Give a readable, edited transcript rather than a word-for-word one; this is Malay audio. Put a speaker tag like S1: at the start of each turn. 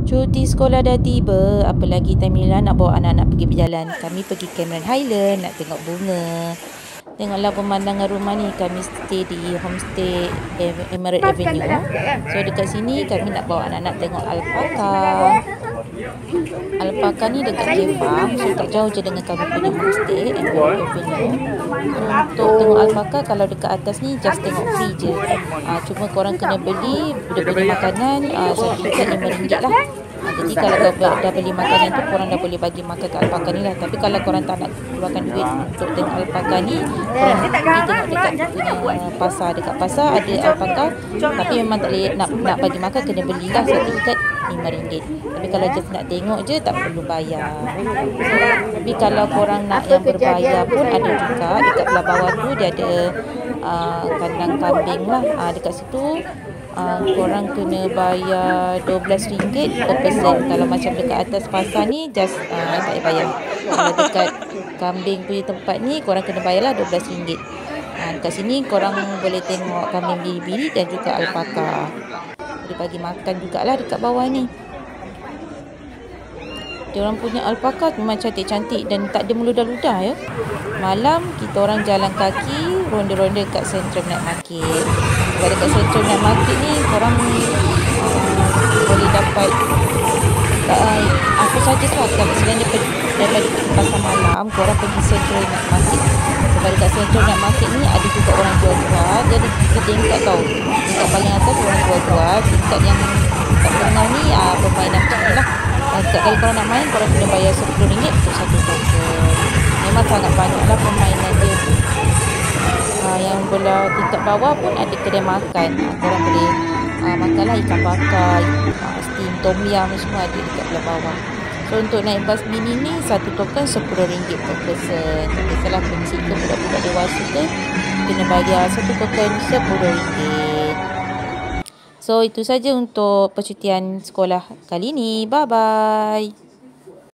S1: Cuti sekolah dah tiba, apa lagi Tamila nak bawa anak-anak pergi berjalan. Kami pergi Cameron Highland nak tengok bunga. Tengoklah pemandangan rumah ni. Kami stay di homestay Emerald Avenue. So dekat sini kami nak bawa anak-anak tengok alpaka. Alpaka ni dekat Kepang, so tak jauh je dengan kami punya homestay Emerald Avenue. Untuk tengok alpaka, kalau dekat atas ni just tengok free je. Cuma korang kena beli, dia beli makanan satu ikan RM5 lah. Jadi kalau dah beli makanan tu, korang dah boleh bagi makan ke alpaka ni lah. Tapi kalau korang tak nak keluarkan duit untuk tengok alpaka ni, korang pergi tengok dekat punya pasar. Dekat pasar ada alpaka, tapi memang tak boleh nak bagi makan, kena belilah satu ikat RM5. Tapi kalau just nak tengok je, tak perlu bayar. Tapi kalau korang nak yang berbayar pun ada juga. Dekat belah bawah tu dia ada kandang kambing lah. Dekat situ korang kena bayar RM12 per person. Kalau macam dekat atas pasar ni just tak payah bayar. Kalau dekat kambing punya tempat ni korang kena bayarlah RM12. Dekat sini korang boleh tengok kambing biri-biri dan juga alpaka. Boleh bagi makan jugalah dekat bawah ni. Diorang punya alpaka memang cantik-cantik dan tak ada meludah-ludah ya. Malam kita orang jalan kaki ronda-ronda kat Central Night Market. Sebab dekat Central Night Market ni korang boleh dapat apa saja lah. Kalau selain daripada pasar malam, korang pergi Central Night Market. Sebab dekat Central Night Market ni ada juga orang jual-jual. Jadi kita tingkat tau. Tingkat paling atas orang jual-jual. Tingkat yang kat tengah ni permainan macam ni lah. Setiap kali korang nak main, korang kena bayar RM10 untuk satu token. Memang sangat banyak lah permainan dia. Yang belah tingkat bawah pun ada kedai makan. Korang boleh makanlah ikan bakar, steam, tom yum, semua ada dekat belah bawah. So untuk naik bas mini ni, satu token RM10 per person. Tapi kalau kecil ke budak-budak dewasa ke, kena bayar satu token RM10. So itu saja untuk percutian sekolah kali ini. Bye bye.